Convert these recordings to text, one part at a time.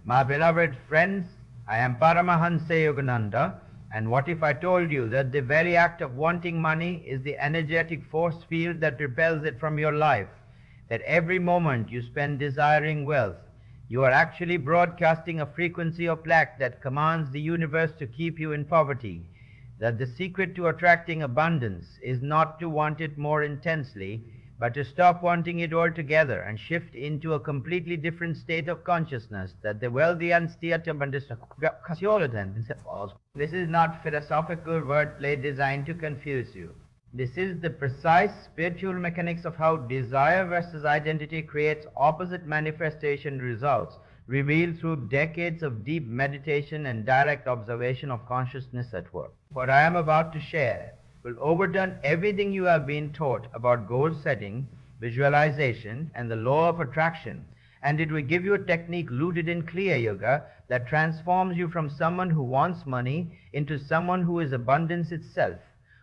My beloved friends, I am Paramahansa Yogananda, and what if I told you that the very act of wanting money is the energetic force field that repels it from your life? That every moment you spend desiring wealth, you are actually broadcasting a frequency of lack that commands the universe to keep you in poverty. That the secret to attracting abundance is not to want it more intensely, but to stop wanting it altogether and shift into a completely different state of consciousness, that the wealthy and state of This is not philosophical wordplay designed to confuse you. This is the precise spiritual mechanics of how desire versus identity creates opposite manifestation results, revealed through decades of deep meditation and direct observation of consciousness at work. What I am about to share will overturn everything you have been taught about goal setting, visualization, and the law of attraction, and it will give you a technique rooted in Kriya Yoga that transforms you from someone who wants money into someone who is abundance itself,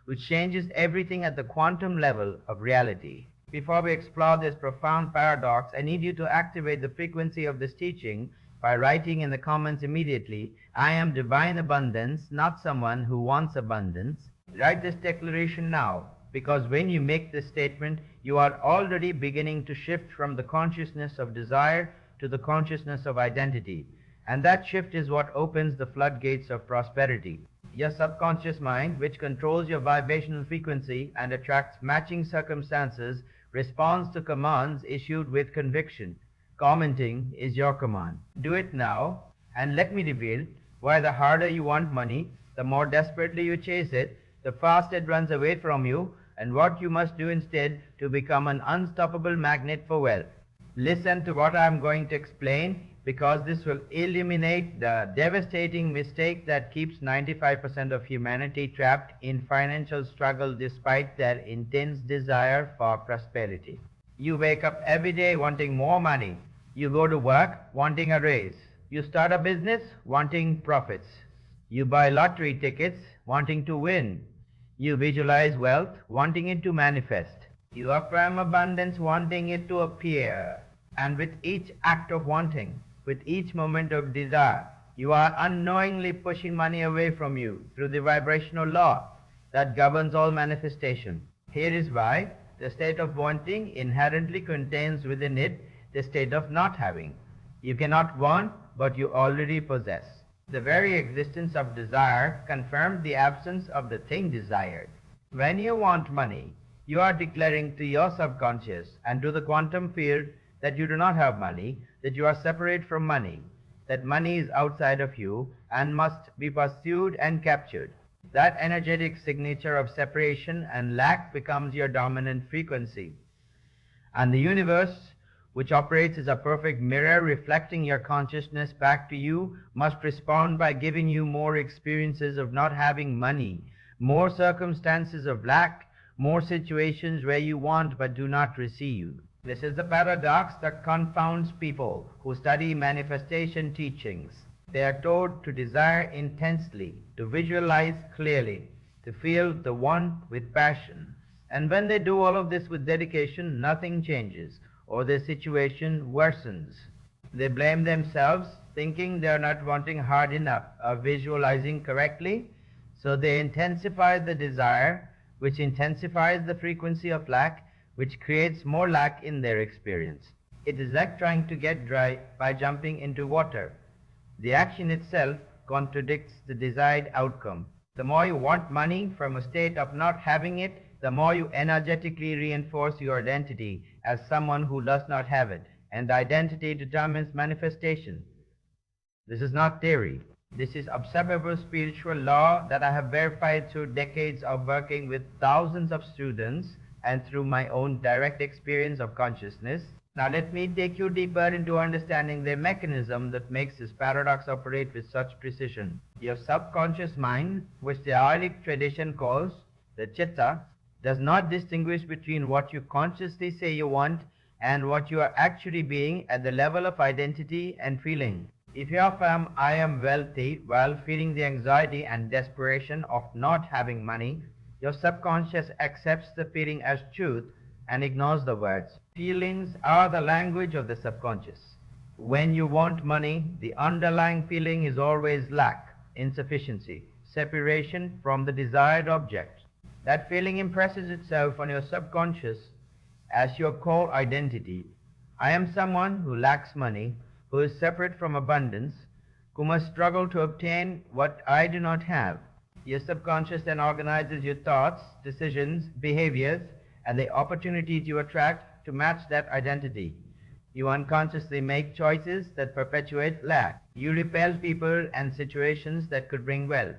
which changes everything at the quantum level of reality. Before we explore this profound paradox, I need you to activate the frequency of this teaching by writing in the comments immediately, "I am divine abundance, not someone who wants abundance." Write this declaration now, because when you make this statement, you are already beginning to shift from the consciousness of desire to the consciousness of identity. And that shift is what opens the floodgates of prosperity. Your subconscious mind, which controls your vibrational frequency and attracts matching circumstances, responds to commands issued with conviction. Commenting is your command. Do it now, and let me reveal why the harder you want money, the more desperately you chase it, the faster it runs away from you, and what you must do instead to become an unstoppable magnet for wealth. Listen to what I am going to explain, because this will eliminate the devastating mistake that keeps 95% of humanity trapped in financial struggle despite their intense desire for prosperity. You wake up every day wanting more money. You go to work wanting a raise. You start a business wanting profits. You buy lottery tickets wanting to win. You visualize wealth, wanting it to manifest. You affirm abundance, wanting it to appear. And with each act of wanting, with each moment of desire, you are unknowingly pushing money away from you through the vibrational law that governs all manifestation. Here is why the state of wanting inherently contains within it the state of not having. You cannot want what you already possess. The very existence of desire confirms the absence of the thing desired. When you want money, you are declaring to your subconscious and to the quantum field that you do not have money, that you are separate from money, that money is outside of you and must be pursued and captured. That energetic signature of separation and lack becomes your dominant frequency. And the universe, which operates as a perfect mirror reflecting your consciousness back to you, must respond by giving you more experiences of not having money, more circumstances of lack, more situations where you want but do not receive. This is the paradox that confounds people who study manifestation teachings. They are told to desire intensely, to visualize clearly, to feel the want with passion. And when they do all of this with dedication, nothing changes, or their situation worsens. They blame themselves, thinking they are not wanting hard enough or visualizing correctly, so they intensify the desire, which intensifies the frequency of lack, which creates more lack in their experience. It is like trying to get dry by jumping into water. The action itself contradicts the desired outcome. The more you want money from a state of not having it, the more you energetically reinforce your identity as someone who does not have it, and identity determines manifestation. This is not theory. This is observable spiritual law that I have verified through decades of working with thousands of students and through my own direct experience of consciousness. Now let me take you deeper into understanding the mechanism that makes this paradox operate with such precision. Your subconscious mind, which the Ayurvedic tradition calls the chitta, does not distinguish between what you consciously say you want and what you are actually being at the level of identity and feeling. If you affirm, "I am wealthy," while feeling the anxiety and desperation of not having money, your subconscious accepts the feeling as truth and ignores the words. Feelings are the language of the subconscious. When you want money, the underlying feeling is always lack, insufficiency, separation from the desired object. That feeling impresses itself on your subconscious as your core identity. I am someone who lacks money, who is separate from abundance, who must struggle to obtain what I do not have. Your subconscious then organizes your thoughts, decisions, behaviors, and the opportunities you attract to match that identity. You unconsciously make choices that perpetuate lack. You repel people and situations that could bring wealth.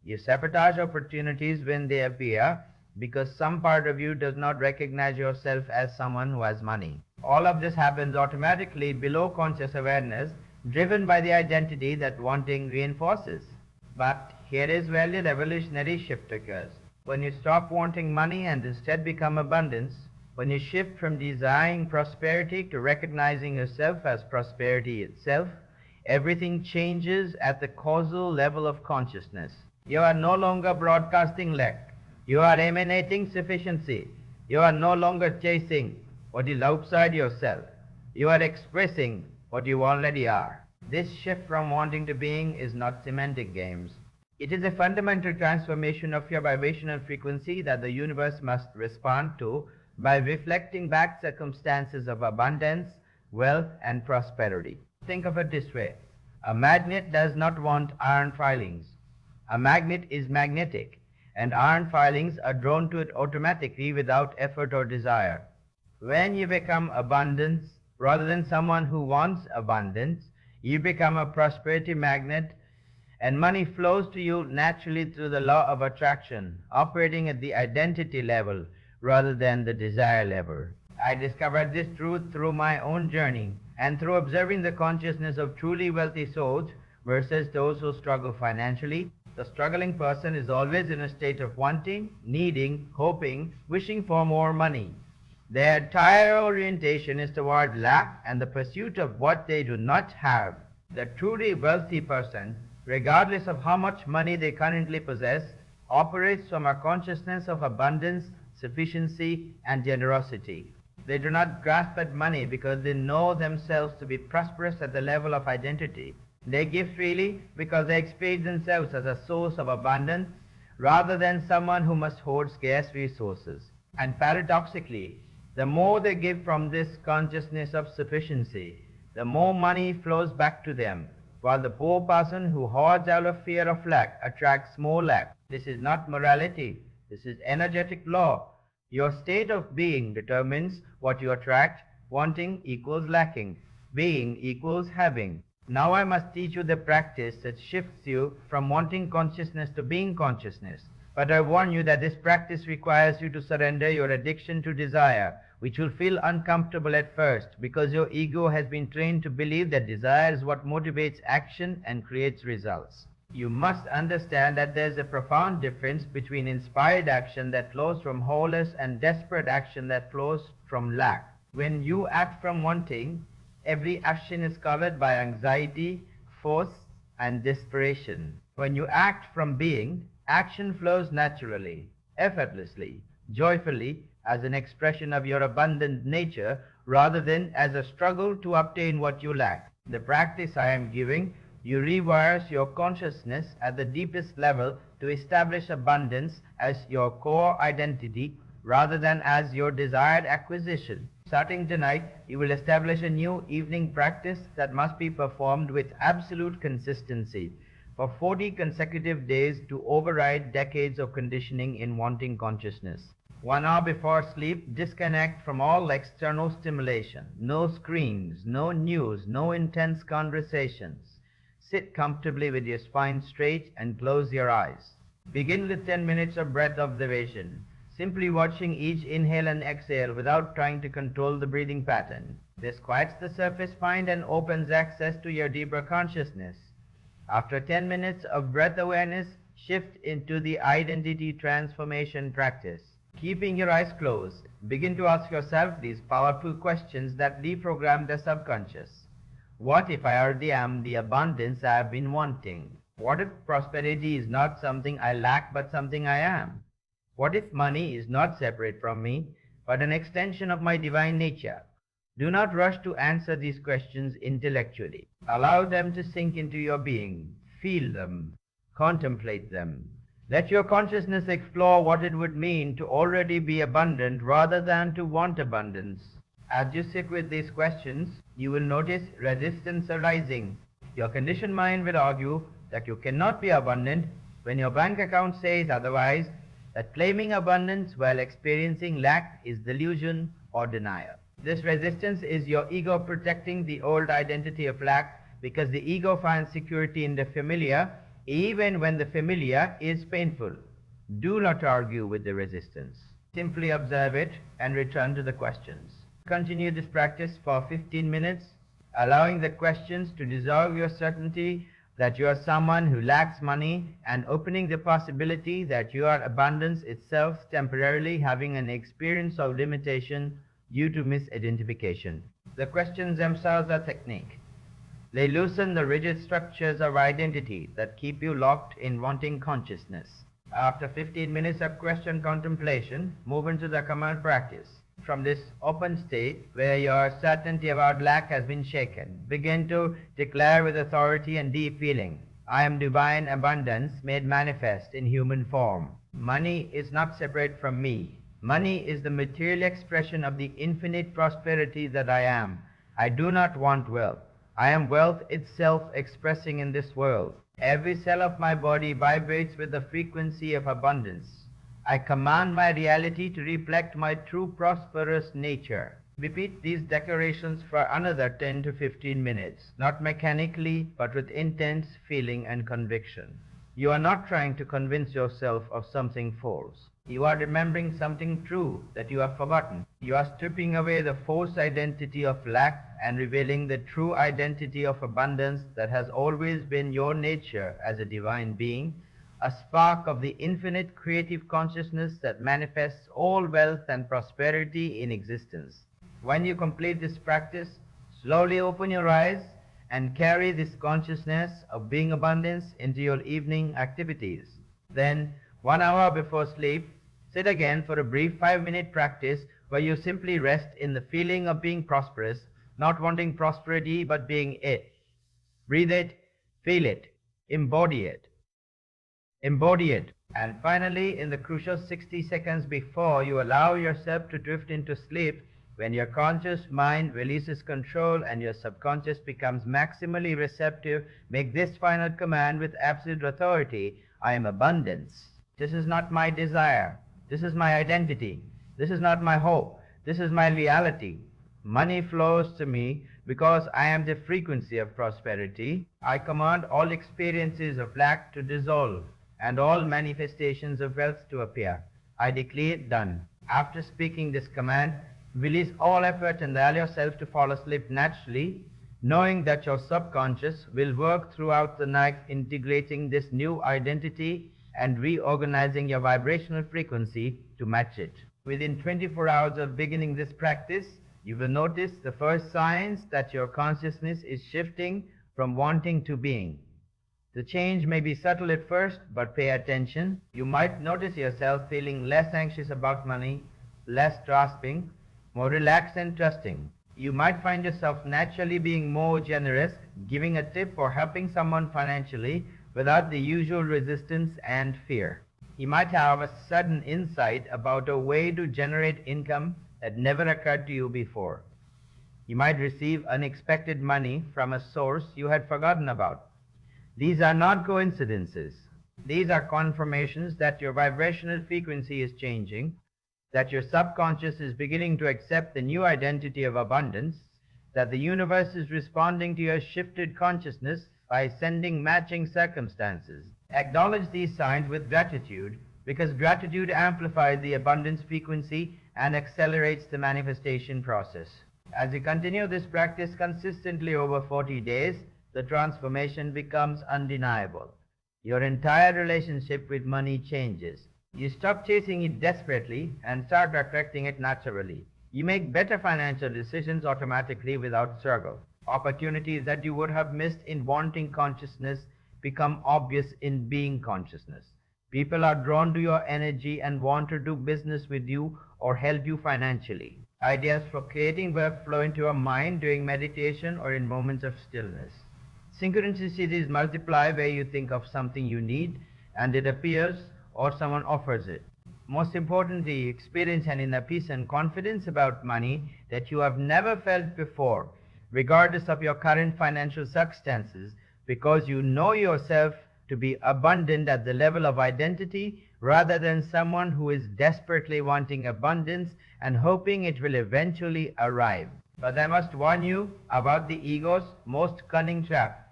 You sabotage opportunities when they appear because some part of you does not recognize yourself as someone who has money. All of this happens automatically below conscious awareness, driven by the identity that wanting reinforces. But here is where the revolutionary shift occurs. When you stop wanting money and instead become abundance, when you shift from desiring prosperity to recognizing yourself as prosperity itself, everything changes at the causal level of consciousness. You are no longer broadcasting lack. You are emanating sufficiency. You are no longer chasing what is outside yourself. You are expressing what you already are. This shift from wanting to being is not semantic games. It is a fundamental transformation of your vibrational frequency that the universe must respond to by reflecting back circumstances of abundance, wealth, and prosperity. Think of it this way. A magnet does not want iron filings. A magnet is magnetic, and iron filings are drawn to it automatically without effort or desire. When you become abundance, rather than someone who wants abundance, you become a prosperity magnet, and money flows to you naturally through the law of attraction, operating at the identity level rather than the desire level. I discovered this truth through my own journey and through observing the consciousness of truly wealthy souls versus those who struggle financially. The struggling person is always in a state of wanting, needing, hoping, wishing for more money. Their entire orientation is toward lack and the pursuit of what they do not have. The truly wealthy person, regardless of how much money they currently possess, operates from a consciousness of abundance, sufficiency, and generosity. They do not grasp at money because they know themselves to be prosperous at the level of identity. They give freely because they experience themselves as a source of abundance rather than someone who must hoard scarce resources. And paradoxically, the more they give from this consciousness of sufficiency, the more money flows back to them, while the poor person who hoards out of fear of lack attracts more lack. This is not morality. This is energetic law. Your state of being determines what you attract. Wanting equals lacking. Being equals having. Now I must teach you the practice that shifts you from wanting consciousness to being consciousness. But I warn you that this practice requires you to surrender your addiction to desire, which will feel uncomfortable at first because your ego has been trained to believe that desire is what motivates action and creates results. You must understand that there is a profound difference between inspired action that flows from wholeness and desperate action that flows from lack. When you act from wanting, every action is colored by anxiety, force, and desperation. When you act from being, action flows naturally, effortlessly, joyfully, as an expression of your abundant nature rather than as a struggle to obtain what you lack. The practice I am giving you rewires your consciousness at the deepest level to establish abundance as your core identity rather than as your desired acquisition. Starting tonight, you will establish a new evening practice that must be performed with absolute consistency for 40 consecutive days to override decades of conditioning in wanting consciousness. 1 hour before sleep, disconnect from all external stimulation. No screens, no news, no intense conversations. Sit comfortably with your spine straight and close your eyes. Begin with 10 minutes of breath observation, simply watching each inhale and exhale without trying to control the breathing pattern. This quiets the surface mind and opens access to your deeper consciousness. After 10 minutes of breath awareness, shift into the identity transformation practice. Keeping your eyes closed, begin to ask yourself these powerful questions that reprogram the subconscious. What if I already am the abundance I have been wanting? What if prosperity is not something I lack but something I am? What if money is not separate from me but an extension of my divine nature? Do not rush to answer these questions intellectually. Allow them to sink into your being. Feel them. Contemplate them. Let your consciousness explore what it would mean to already be abundant rather than to want abundance. As you sit with these questions, you will notice resistance arising. Your conditioned mind will argue that you cannot be abundant when your bank account says otherwise, that claiming abundance while experiencing lack is delusion or denial. This resistance is your ego protecting the old identity of lack, because the ego finds security in the familiar even when the familiar is painful. Do not argue with the resistance. Simply observe it and return to the questions. Continue this practice for 15 minutes, allowing the questions to dissolve your certainty that you are someone who lacks money, and opening the possibility that you are abundance itself, temporarily having an experience of limitation due to misidentification. The questions themselves are technique. They loosen the rigid structures of identity that keep you locked in wanting consciousness. After 15 minutes of question contemplation, move into the command practice. From this open state, where your certainty about lack has been shaken, begin to declare with authority and deep feeling, I am divine abundance made manifest in human form. Money is not separate from me. Money is the material expression of the infinite prosperity that I am. I do not want wealth. I am wealth itself expressing in this world. Every cell of my body vibrates with the frequency of abundance. I command my reality to reflect my true prosperous nature. Repeat these declarations for another 10 to 15 minutes, not mechanically, but with intense feeling and conviction. You are not trying to convince yourself of something false. You are remembering something true that you have forgotten. You are stripping away the false identity of lack and revealing the true identity of abundance that has always been your nature as a divine being, a spark of the infinite creative consciousness that manifests all wealth and prosperity in existence. When you complete this practice, slowly open your eyes and carry this consciousness of being abundance into your evening activities. Then, 1 hour before sleep, sit again for a brief 5-minute practice where you simply rest in the feeling of being prosperous, not wanting prosperity but being it. Breathe it, feel it, embody it. Embody it. And finally, in the crucial 60 seconds before you allow yourself to drift into sleep, when your conscious mind releases control and your subconscious becomes maximally receptive, make this final command with absolute authority: I am abundance. This is not my desire. This is my identity. This is not my hope. This is my reality. Money flows to me because I am the frequency of prosperity. I command all experiences of lack to dissolve and all manifestations of wealth to appear. I declare it done. After speaking this command, release all effort and allow yourself to fall asleep naturally, knowing that your subconscious will work throughout the night integrating this new identity and reorganizing your vibrational frequency to match it. Within 24 hours of beginning this practice, you will notice the first signs that your consciousness is shifting from wanting to being. The change may be subtle at first, but pay attention. You might notice yourself feeling less anxious about money, less grasping, more relaxed and trusting. You might find yourself naturally being more generous, giving a tip or helping someone financially without the usual resistance and fear. You might have a sudden insight about a way to generate income that never occurred to you before. You might receive unexpected money from a source you had forgotten about. These are not coincidences. These are confirmations that your vibrational frequency is changing, that your subconscious is beginning to accept the new identity of abundance, that the universe is responding to your shifted consciousness by sending matching circumstances. Acknowledge these signs with gratitude, because gratitude amplifies the abundance frequency and accelerates the manifestation process. As you continue this practice consistently over 40 days, the transformation becomes undeniable. Your entire relationship with money changes. You stop chasing it desperately and start attracting it naturally. You make better financial decisions automatically without struggle. Opportunities that you would have missed in wanting consciousness become obvious in being consciousness. People are drawn to your energy and want to do business with you or help you financially. Ideas for creating work flow into your mind during meditation or in moments of stillness. Synchronicities multiply where you think of something you need and it appears or someone offers it. Most importantly, experience an inner peace and confidence about money that you have never felt before, regardless of your current financial circumstances, because you know yourself to be abundant at the level of identity rather than someone who is desperately wanting abundance and hoping it will eventually arrive. But I must warn you about the ego's most cunning trap.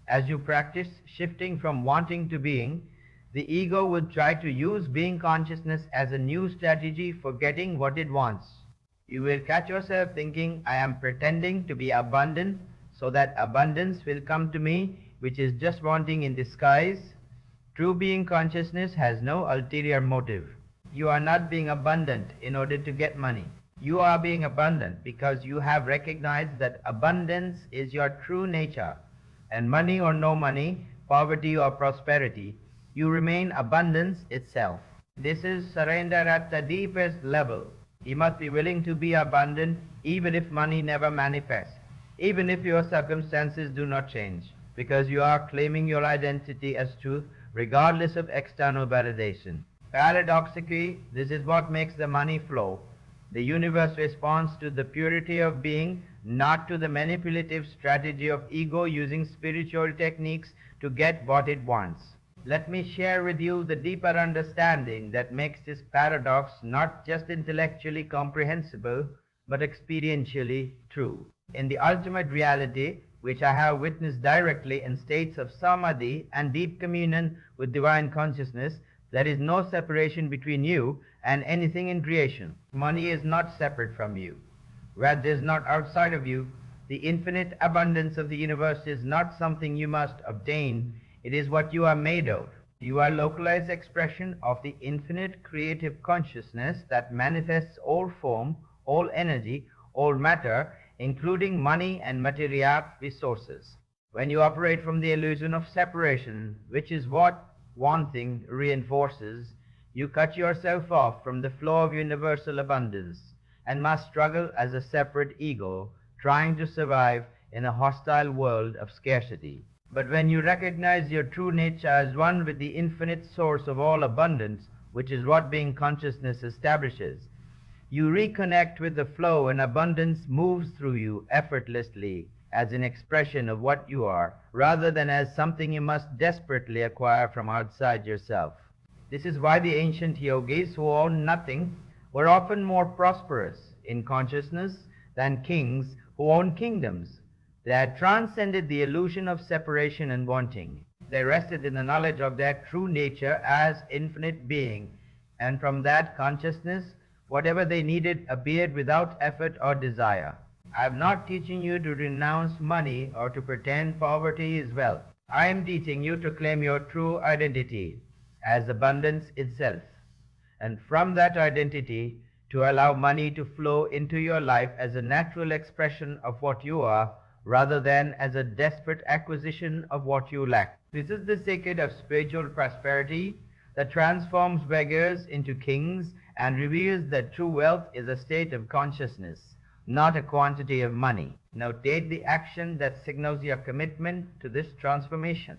As you practice shifting from wanting to being, the ego will try to use being consciousness as a new strategy for getting what it wants. You will catch yourself thinking, I am pretending to be abundant so that abundance will come to me, which is just wanting in disguise. True being consciousness has no ulterior motive. You are not being abundant in order to get money. You are being abundant because you have recognized that abundance is your true nature. And money or no money, poverty or prosperity, you remain abundance itself. This is surrender at the deepest level. You must be willing to be abundant even if money never manifests, even if your circumstances do not change, because you are claiming your identity as truth regardless of external validation. Paradoxically, this is what makes the money flow. The universe responds to the purity of being, not to the manipulative strategy of ego using spiritual techniques to get what it wants. Let me share with you the deeper understanding that makes this paradox not just intellectually comprehensible, but experientially true. In the ultimate reality, which I have witnessed directly in states of samadhi and deep communion with divine consciousness, there is no separation between you and anything in creation. Money is not separate from you. Wealth is not outside of you. The infinite abundance of the universe is not something you must obtain. It is what you are made of. You are localized expression of the infinite creative consciousness that manifests all form, all energy, all matter, including money and material resources. When you operate from the illusion of separation, which is what wanting reinforces, you cut yourself off from the flow of universal abundance and must struggle as a separate ego, trying to survive in a hostile world of scarcity. But when you recognize your true nature as one with the infinite source of all abundance, which is what being consciousness establishes, you reconnect with the flow and abundance moves through you effortlessly as an expression of what you are, rather than as something you must desperately acquire from outside yourself. This is why the ancient yogis who owned nothing were often more prosperous in consciousness than kings who owned kingdoms. They had transcended the illusion of separation and wanting. They rested in the knowledge of their true nature as infinite being, and from that consciousness, whatever they needed appeared without effort or desire. I am not teaching you to renounce money or to pretend poverty is wealth. I am teaching you to claim your true identity as abundance itself, and from that identity to allow money to flow into your life as a natural expression of what you are, rather than as a desperate acquisition of what you lack. This is the secret of spiritual prosperity that transforms beggars into kings and reveals that true wealth is a state of consciousness, not a quantity of money. Now take the action that signals your commitment to this transformation.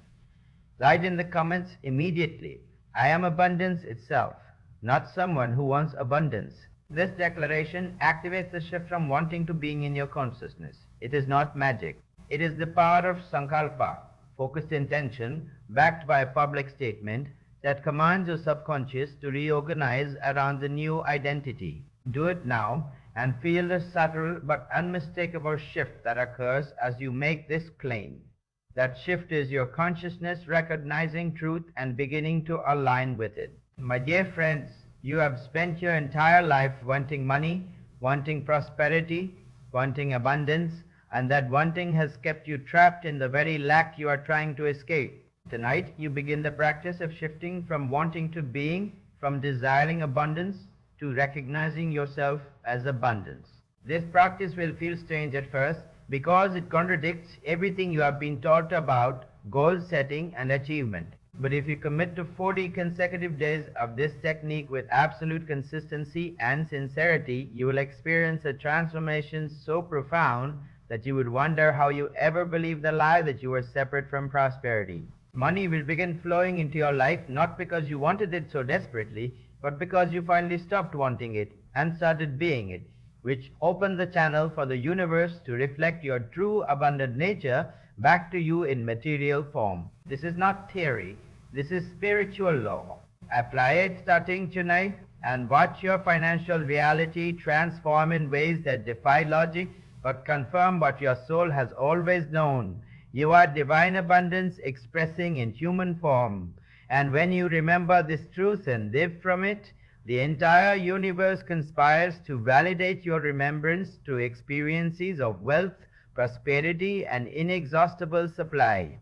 Write in the comments immediately, I am abundance itself, not someone who wants abundance. This declaration activates the shift from wanting to being in your consciousness. It is not magic. It is the power of sankalpa, focused intention, backed by a public statement that commands your subconscious to reorganize around the new identity. Do it now and feel the subtle but unmistakable shift that occurs as you make this claim. That shift is your consciousness recognizing truth and beginning to align with it. My dear friends, you have spent your entire life wanting money, wanting prosperity, wanting abundance, and that wanting has kept you trapped in the very lack you are trying to escape. Tonight, you begin the practice of shifting from wanting to being, from desiring abundance, to recognizing yourself as abundance. This practice will feel strange at first because it contradicts everything you have been taught about goal setting and achievement. But if you commit to 40 consecutive days of this technique with absolute consistency and sincerity, you will experience a transformation so profound that you would wonder how you ever believed the lie that you were separate from prosperity. Money will begin flowing into your life not because you wanted it so desperately, but because you finally stopped wanting it and started being it, which opens the channel for the universe to reflect your true abundant nature back to you in material form. This is not theory, this is spiritual law. Apply it starting tonight and watch your financial reality transform in ways that defy logic but confirm what your soul has always known. You are divine abundance expressing in human form. And when you remember this truth and live from it, the entire universe conspires to validate your remembrance through experiences of wealth, prosperity, and inexhaustible supply.